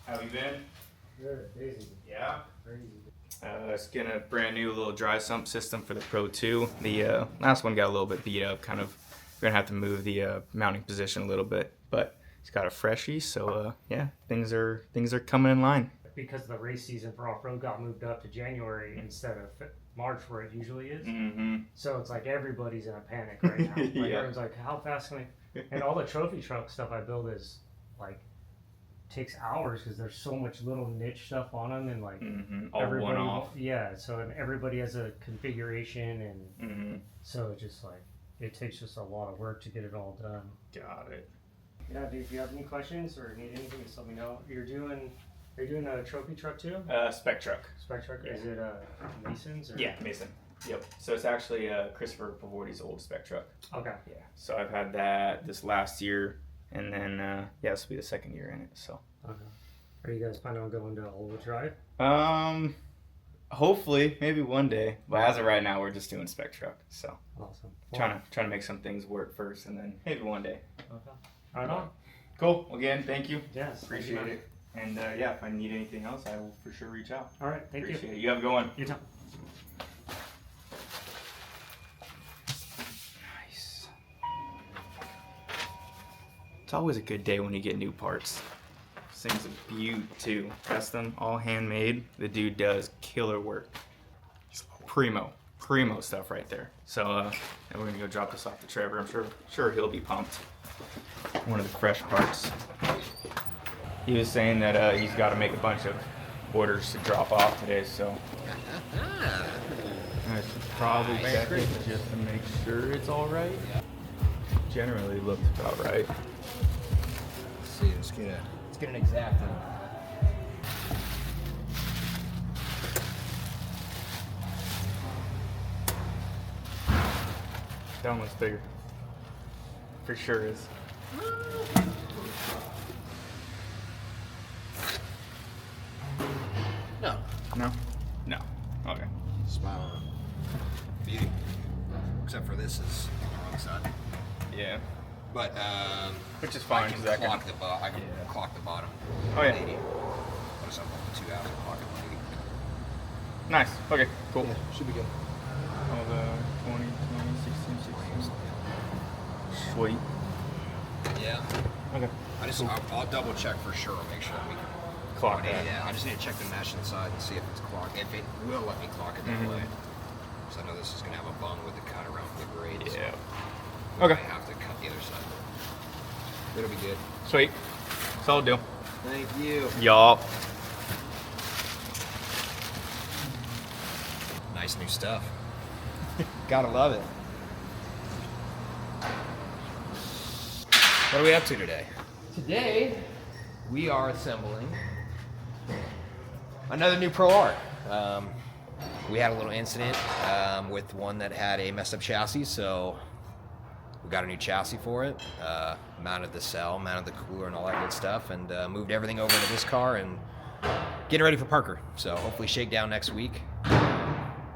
How have you been? Good, busy. Yeah. Crazy. It's getting a brand new little dry sump system for the Pro 2. The last one got a little bit beat up. We're gonna have to move the mounting position a little bit, but it's got a freshie, so yeah, things are coming in line. Because the race season for off-road got moved up to January instead of March where it usually is. Mm-hmm. So it's like everybody's in a panic right now. Like Yeah. everyone's like, how fast can I? And all the trophy truck stuff I build is like takes hours because there's so much little niche stuff on them and like All everybody. one off. Yeah. So and everybody has a configuration and so it just like it takes just a lot of work to get it all done. Got it. Yeah, dude. If you have any questions or need anything, just let me know. Are you doing a trophy truck too? Spec truck. Spec truck? Yeah. Is it Mason's? Or? Yeah, Mason. Yep. So it's actually Christopher Pavordy's old spec truck. Okay. Yeah. So I've had that this last year, and then yeah, this will be the second year in it. So. Okay. Are you guys planning on going to all-wheel drive? Hopefully, maybe one day. But as of right now, we're just doing spec truck. So. Awesome. Trying to make some things work first, and then maybe one day. Okay. Right on. Cool. Well, again, thank you. Yes. Appreciate it. And yeah, if I need anything else, I will for sure reach out. All right. Thank you. Appreciate it. You have a good one. You too. Nice. It's always a good day when you get new parts. This thing's a beaut too. Custom, all handmade. The dude does killer work. Primo stuff right there. So and we're gonna go drop this off to Trevor. I'm sure he'll be pumped. One of the fresh parts. He was saying that he's got to make a bunch of orders to drop off today, so I should probably check it just to make sure it's all right. Generally looked about right. Let's see, let's get an exact one. That one looks bigger. For sure is. No. No? No. Okay. Spot on. Beauty. Except for this is on the wrong side. Yeah. But Which is fine, I can 'cause I can- clock the bottom. Oh, yeah. 80. What is that? 2 hours clock at 80. Nice. Okay, cool. Yeah, should be good. All the 20, 16, 16. Sweet. Yeah. Okay. I'll double check for sure. Make sure we can Clock that. Yeah. I just need to check the mesh inside and see if it's clocked. If it will let me clock it that way. So I know this is gonna have a bung with the cut around the grade. Yeah. So Okay. I have to cut the other side. It'll be good. Sweet. Solid deal. Thank you. Y'all. Nice new stuff. Gotta love it. What are we up to today? Today, we are assembling another new Pro Art. We had a little incident with one that had a messed up chassis, so we got a new chassis for it, mounted the cell, mounted the cooler and all that good stuff, and moved everything over to this car and getting ready for Parker. So hopefully shakedown next week.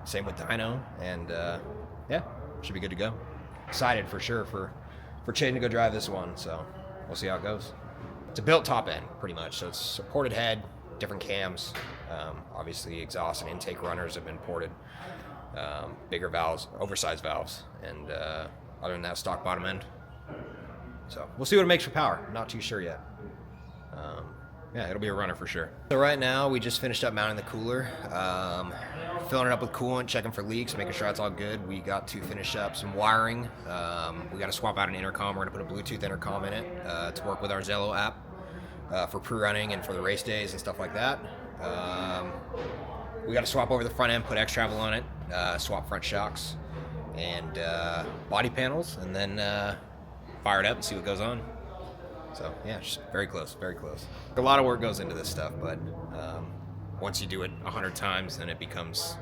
Same with dyno, and yeah, should be good to go. Excited for sure for Chayden to go drive this one, so we'll see how it goes. It's a built top end, pretty much, so it's supported head, different cams. Obviously, exhaust and intake runners have been ported. Bigger valves, oversized valves, and other than that, stock bottom end. So we'll see what it makes for power. Not too sure yet. Yeah, it'll be a runner for sure. So right now, we just finished up mounting the cooler, filling it up with coolant, checking for leaks, making sure it's all good. We got to finish up some wiring. We got to swap out an intercom. We're gonna put a Bluetooth intercom in it to work with our Zello app for pre-running and for the race days and stuff like that. We got to swap over the front end, put X-Travel on it, swap front shocks and body panels, and then fire it up and see what goes on. So yeah, just very close, very close. A lot of work goes into this stuff, but once you do it 100 times, then it becomes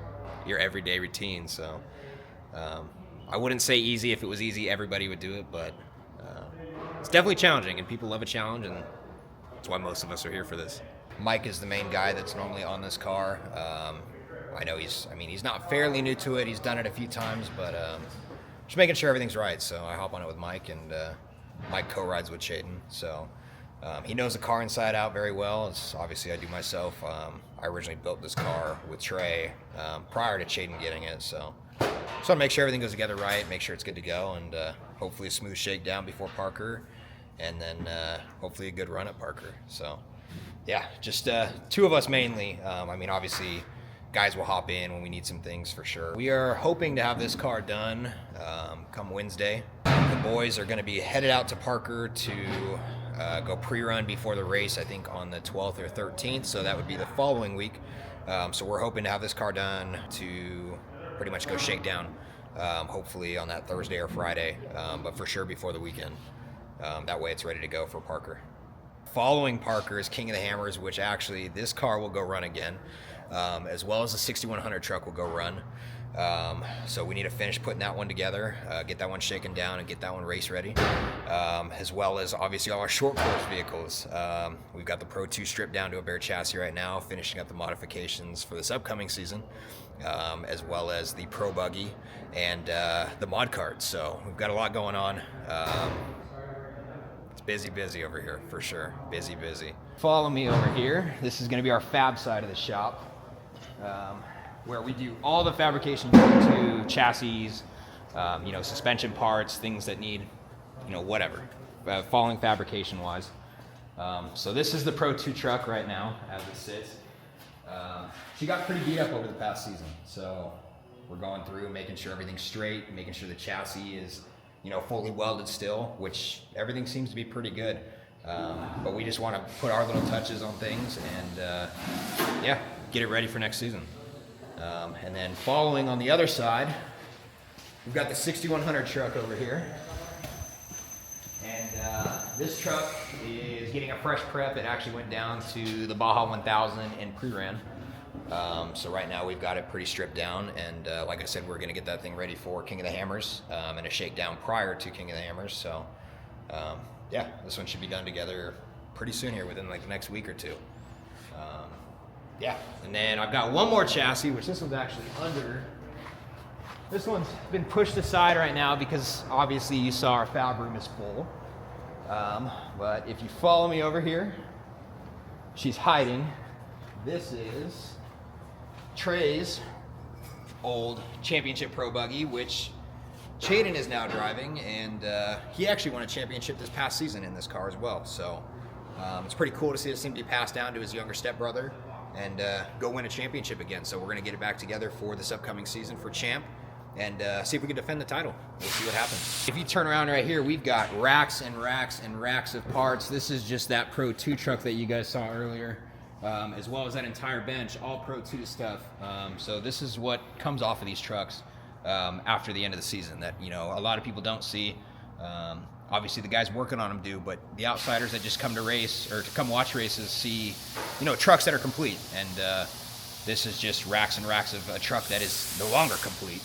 your everyday routine. So I wouldn't say easy. If it was easy, everybody would do it, but it's definitely challenging, and people love a challenge, and that's why most of us are here for this. Mike is the main guy that's normally on this car. I know he's not fairly new to it. He's done it a few times, but just making sure everything's right. So I hop on it with Mike, and Mike co-rides with Chayden. So He knows the car inside out very well. It's obviously I do myself. I originally built this car with Trey prior to Chaden getting it, so just want to make sure everything goes together right, make sure it's good to go, and hopefully a smooth shakedown before Parker, and then hopefully a good run at Parker. So yeah, just two of us mainly. I mean, obviously guys will hop in when we need some things for sure. We are hoping to have this car done come Wednesday. The boys are going to be headed out to Parker to go pre-run before the race, I think on the 12th or 13th, so that would be the following week. So we're hoping to have this car done to pretty much go shakedown, hopefully on that Thursday or Friday, but for sure before the weekend. That way it's ready to go for Parker. Following Parker is King of the Hammers, which actually this car will go run again, as well as the 6100 truck will go run. So we need to finish putting that one together, get that one shaken down and get that one race ready, as well as obviously all our short course vehicles. We've got the Pro 2 stripped down to a bare chassis right now, finishing up the modifications for this upcoming season, as well as the Pro Buggy and the mod cart. So we've got a lot going on. It's busy over here for sure. Busy. Follow me over here. This is going to be our fab side of the shop, where we do all the fabrication to chassis, suspension parts, things that need, whatever, falling fabrication wise. So this is the Pro 2 truck right now as it sits. She got pretty beat up over the past season, so we're going through making sure everything's straight, making sure the chassis is fully welded still, which everything seems to be pretty good. But we just want to put our little touches on things and get it ready for next season. And then following on the other side, we've got the 6100 truck over here. And this truck is getting a fresh prep. It actually went down to the Baja 1000 in pre-ran. So right now we've got it pretty stripped down, and like I said, we're going to get that thing ready for King of the Hammers and a shakedown prior to King of the Hammers. So this one should be done together pretty soon here within like the next week or two. And then I've got one more chassis, which this one's actually under. This one's been pushed aside right now because obviously you saw our fab room is full. But if you follow me over here, she's hiding. This is Trey's old championship Pro Buggy, which Chaden is now driving, and he actually won a championship this past season in this car as well. So it's pretty cool to see this thing be passed down to his younger stepbrother and go win a championship again. So we're going to get it back together for this upcoming season for Champ and see if we can defend the title. We'll see what happens. If you turn around right here, we've got racks and racks and racks of parts. This is just that Pro 2 truck that you guys saw earlier, as well as that entire bench, all Pro 2 stuff. So this is what comes off of these trucks after the end of the season that, a lot of people don't see. Obviously the guys working on them do, but the outsiders that just come to race or to come watch races see, trucks that are complete. And this is just racks and racks of a truck that is no longer complete.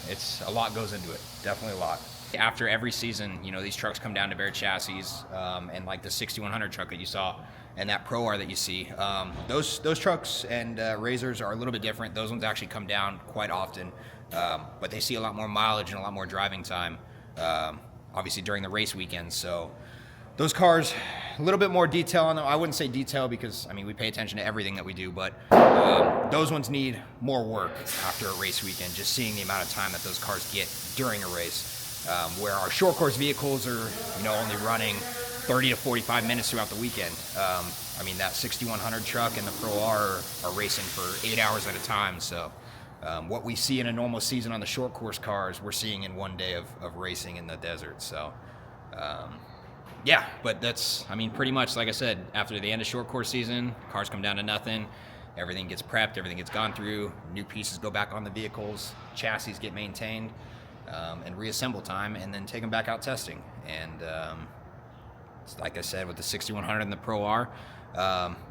It's a lot goes into it. Definitely a lot. After every season, these trucks come down to bare chassis, and like the 6100 truck that you saw and that Pro R that you see, those trucks and Razors are a little bit different. Those ones actually come down quite often, but they see a lot more mileage and a lot more driving time, obviously during the race weekends. So those cars, a little bit more detail on them. I wouldn't say detail because, we pay attention to everything that we do, but those ones need more work after a race weekend, just seeing the amount of time that those cars get during a race, where our short course vehicles are, only running 30 to 45 minutes throughout the weekend. That 6100 truck and the Pro R are racing for 8 hours at a time. So what we see in a normal season on the short course cars, we're seeing in one day of racing in the desert. So but that's, pretty much, like I said, after the end of short course season, cars come down to nothing. Everything gets prepped, everything gets gone through, new pieces go back on the vehicles, chassis get maintained, and reassemble time, and then take them back out testing. And like I said, with the 6100 and the Pro R,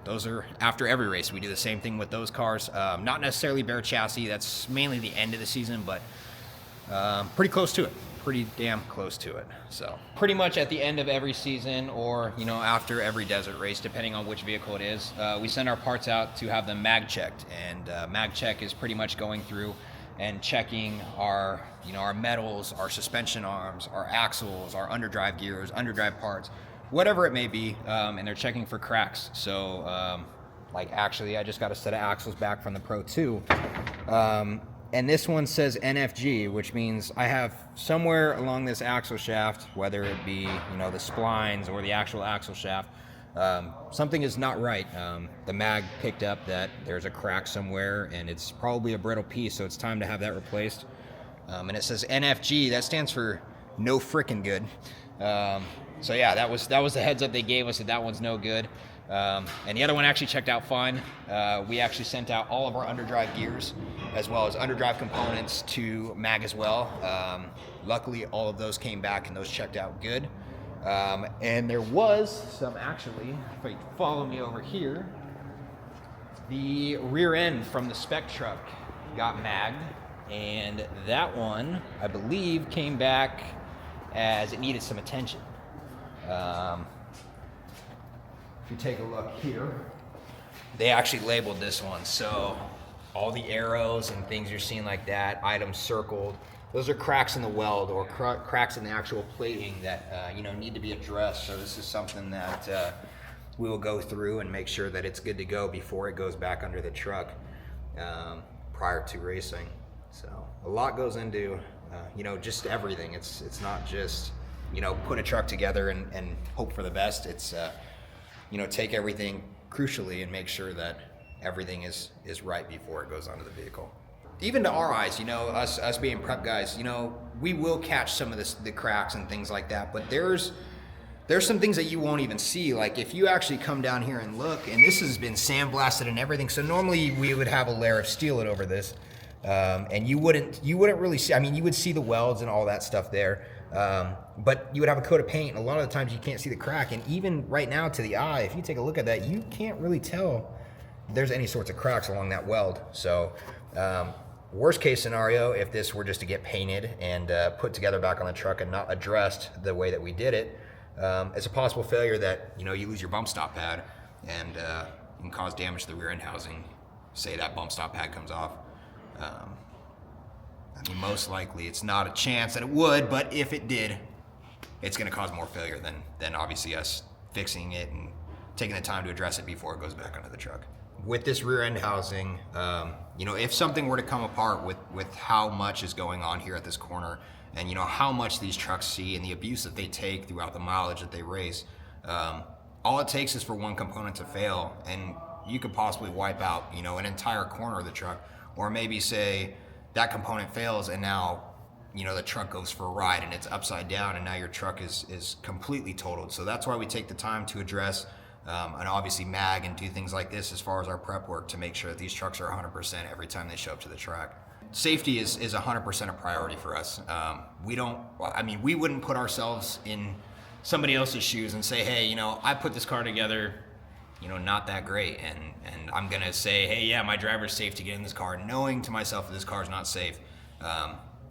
those are after every race. We do the same thing with those cars. Not necessarily bare chassis, that's mainly the end of the season, but pretty close to it. Pretty damn close to it. So pretty much at the end of every season, or after every desert race, depending on which vehicle it is, we send our parts out to have them mag checked. And mag check is pretty much going through and checking our our metals, our suspension arms, our axles, our underdrive gears, underdrive parts, whatever it may be, and they're checking for cracks. So, like actually, I just got a set of axles back from the Pro 2. And this one says NFG, which means I have somewhere along this axle shaft, whether it be, you know, the splines or the actual axle shaft, something is not right. The mag picked up that there's a crack somewhere, and it's probably a brittle piece, so it's time to have that replaced. And it says NFG, that stands for no frickin' good. So yeah, that was the heads up they gave us, that one's no good. And the other one actually checked out fine. We actually sent out all of our underdrive gears as well as underdrive components to mag as well. Luckily, all of those came back and those checked out good. And there was some actually, if you follow me over here, the rear end from the spec truck got magged, and that one, I believe, came back as it needed some attention. If you take a look here, they actually labeled this one. So all the arrows and things you're seeing like that, items circled, those are cracks in the weld or cracks in the actual plating that need to be addressed. So this is something that we will go through and make sure that it's good to go before it goes back under the truck prior to racing. So a lot goes into just everything. It's not just put a truck together and hope for the best. It's take everything crucially and make sure that everything is right before it goes onto the vehicle. Even to our eyes, us being prep guys, we will catch some of the cracks and things like that, but there's some things that you won't even see. Like if you actually come down here and look, and this has been sandblasted and everything, so normally we would have a layer of steel over this, and you wouldn't really see, you would see the welds and all that stuff there, but you would have a coat of paint, and a lot of the times you can't see the crack, and even right now to the eye, if you take a look at that, you can't really tell there's any sorts of cracks along that weld. So worst case scenario, if this were just to get painted and put together back on the truck and not addressed the way that we did it, it's a possible failure that you lose your bump stop pad and can cause damage to the rear end housing. Say that bump stop pad comes off. Most likely it's not a chance that it would, but if it did, it's going to cause more failure than obviously us fixing it and taking the time to address it before it goes back onto the truck. With this rear end housing, if something were to come apart with how much is going on here at this corner and how much these trucks see and the abuse that they take throughout the mileage that they race, all it takes is for one component to fail and you could possibly wipe out an entire corner of the truck, or maybe say that component fails and now the truck goes for a ride and it's upside down and now your truck is completely totaled. So that's why we take the time to address and obviously mag and do things like this as far as our prep work to make sure that these trucks are 100% every time they show up to the track. Safety is 100% a priority for us. We wouldn't put ourselves in somebody else's shoes and say, hey, I put this car together, not that great, and I'm gonna say, hey, yeah, my driver's safe to get in this car, knowing to myself that this car's not safe.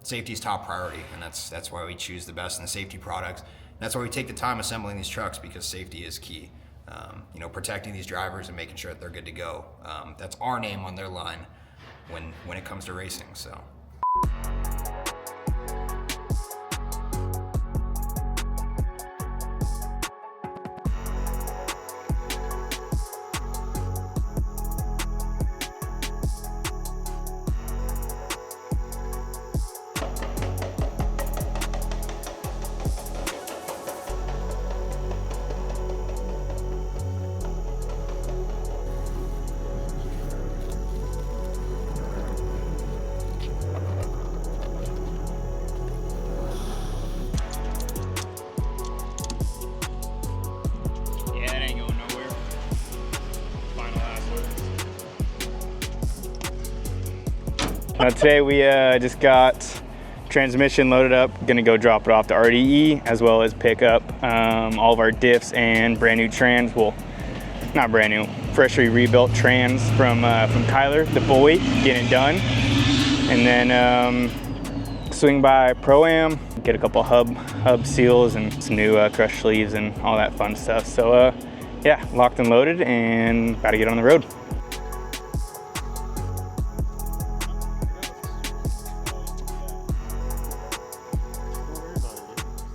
Safety is top priority, and that's why we choose the best in the safety products. That's why we take the time assembling these trucks, because safety is key. Protecting these drivers and making sure that they're good to go. That's our name on their line when it comes to racing. So. Today we just got transmission loaded up, gonna go drop it off to RDE, as well as pick up all of our diffs and brand new trans, well, not brand new, freshly rebuilt trans from Tyler, the boy, getting it done. And then swing by Pro-Am, get a couple hub seals and some new crush sleeves and all that fun stuff. So yeah, locked and loaded and about to get on the road.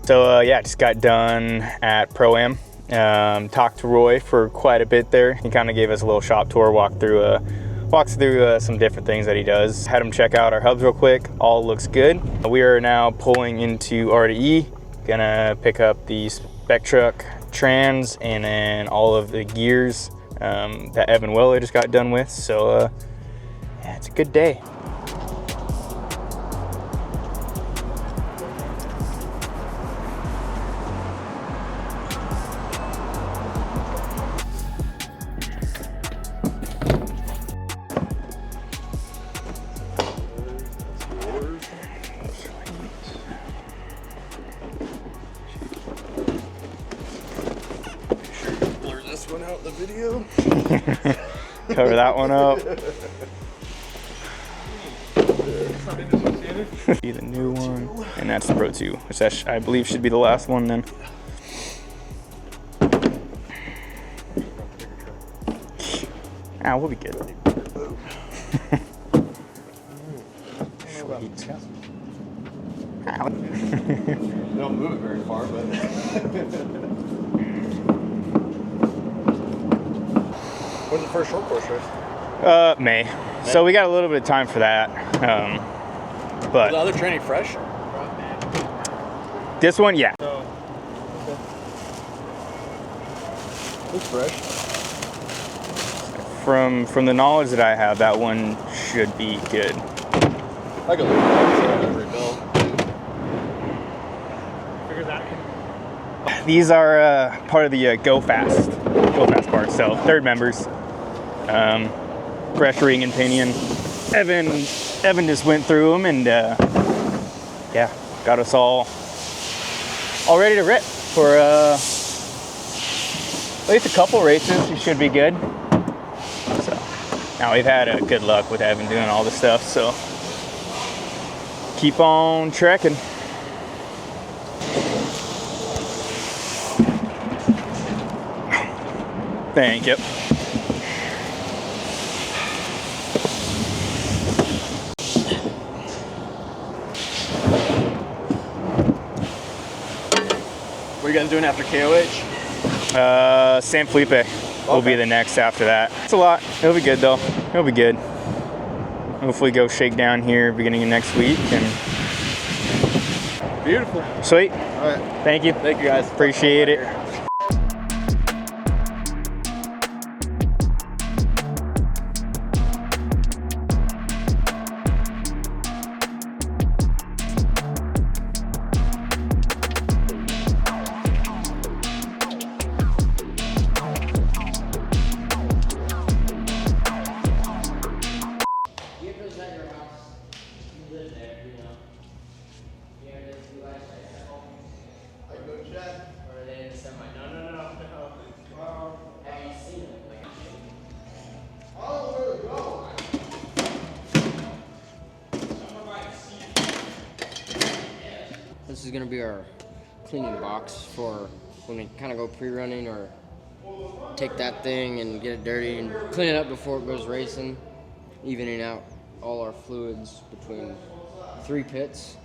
So yeah, just got done at Pro-Am Talked to Roy for quite a bit there. He kind of gave us a little shop tour, walks through some different things that he does. Had him check out our hubs real quick. All looks good. We are now pulling into RDE. Gonna pick up the spec truck trans and then all of the gears that Evan Weller just got done with. So yeah, it's a good day. Out the video. Cover that one up. Be the new one, and that's the Pro 2, which I believe should be the last one then. Ah, we'll be good. They don't move it very far, but. When's the first short course race? May. So we got a little bit of time for that. But Is the other training fresh? this one, yeah. Looks fresh. From the knowledge that I have, that one should be good. I can rebuild. Figure that. These are part of the Go Fast part. So 3rd members. Pressuring and pinion. Evan just went through them and yeah, got us all ready to rip for at least a couple races. It should be good. So now we've had good luck with Evan doing all this stuff. So keep on trekking. Thank you. What are you guys doing after KOH? San Felipe will be the next after that. It's a lot. It'll be good though. It'll be good. Hopefully go shake down here beginning of next week. And Beautiful. sweet. All right. Thank you. Thank you guys. Appreciate it. Gibbs at your house. You live there, you know. You ever did two lights at home? I go chat. Or are they in the semi? No. Have you seen them? Like, this is gonna be our cleaning box for when we kind of go pre-running or take that thing and get it dirty and clean it up before it goes racing, evening out all our fluids between 3 pits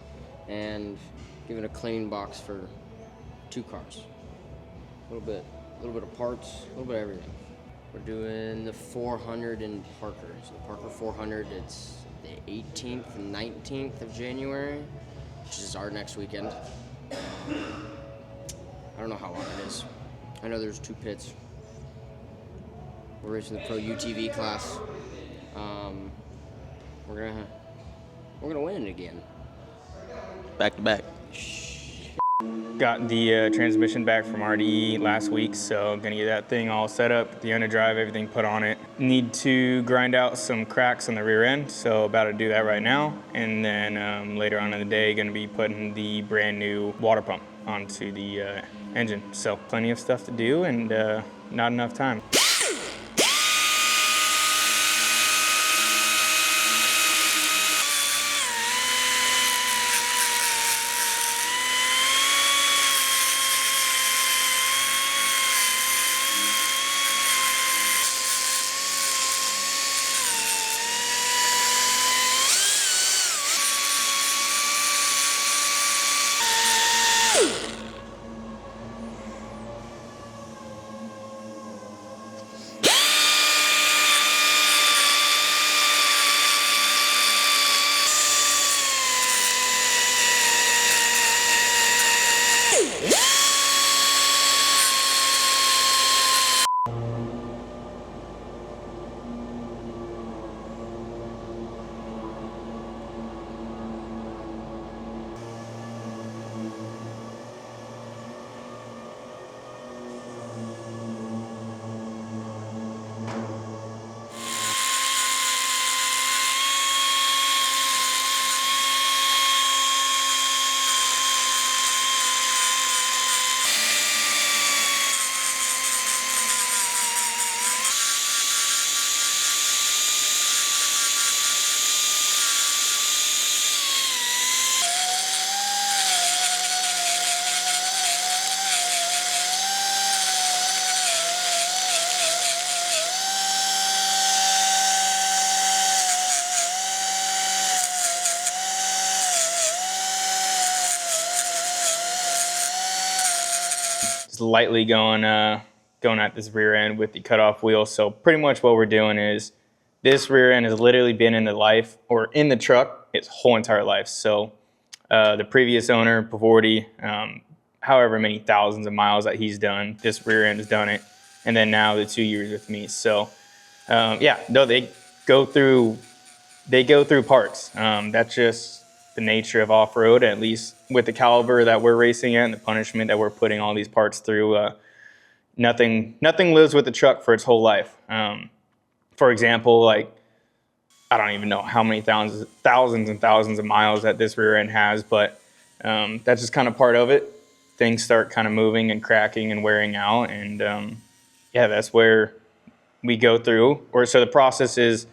and giving a cleaning box for 2 cars. A little bit of parts, a little bit of everything. We're doing the 400 in Parker. So the Parker 400, it's the 18th and 19th of January, which is our next weekend. I don't know how long it is. I know there's 2 pits. We're racing the Pro UTV class. We're gonna win it again. Back to back. Got the transmission back from RDE last week, so I'm gonna get that thing all set up, the underdrive, everything put on it. Need to grind out some cracks on the rear end, so about to do that right now. And then later on in the day, gonna be putting the brand new water pump onto the engine. So plenty of stuff to do and not enough time. just lightly going at this rear end with the cutoff wheel. So pretty much what we're doing is this rear end has literally been in the truck its whole entire life. So the previous owner, Pavordi, however many thousands of miles that he's done, this rear end has done it. And then now the 2 years with me. So yeah, no, they go through parts. That's just the nature of off-road, at least with the caliber that we're racing at and the punishment that we're putting all these parts through. Nothing lives with the truck for its whole life. For example, like, I don't even know how many thousands and thousands of miles that this rear end has, but that's just kind of part of it. Things start kind of moving and cracking and wearing out, and yeah, that's where we go through. So the process is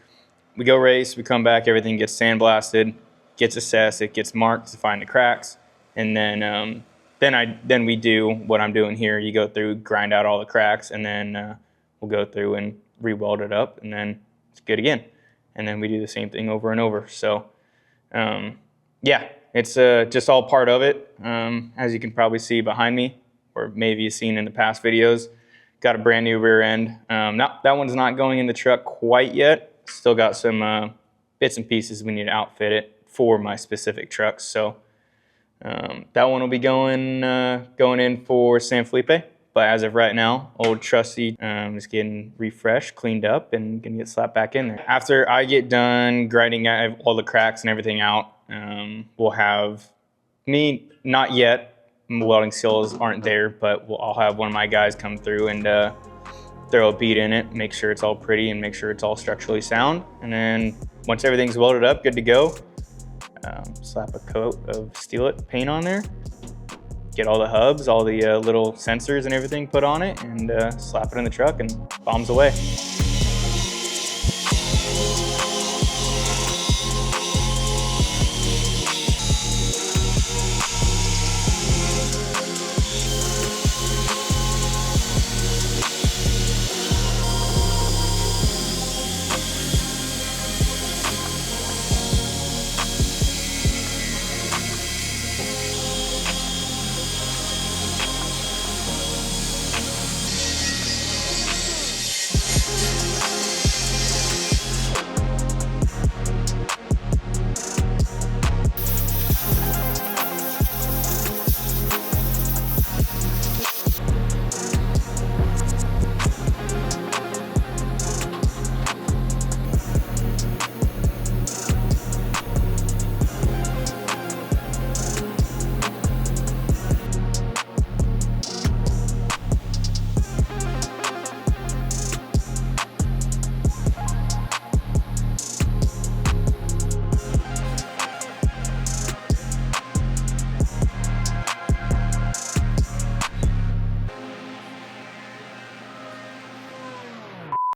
we go race, we come back, everything gets sandblasted, gets assessed, it gets marked to find the cracks, and then we do what I'm doing here. You go through, grind out all the cracks, and then we'll go through and re-weld it up, and then it's good again. And then we do the same thing over and over. So yeah, it's just all part of it. As you can probably see behind me, or maybe you've seen in the past videos, got a brand new rear end. That one's not going in the truck quite yet. Still got some bits and pieces we need to outfit it for my specific trucks. So that one will be going in for San Felipe. But as of right now, old trusty is getting refreshed, cleaned up, and gonna get slapped back in there. After I get done grinding out all the cracks and everything out, we'll have me, not yet, welding skills aren't there, but I'll have one of my guys come through and throw a bead in it, make sure it's all pretty and make sure it's all structurally sound. And then once everything's welded up, good to go, slap a coat of Steelite paint on there, get all the hubs, all the little sensors and everything put on it, and slap it in the truck and bombs away.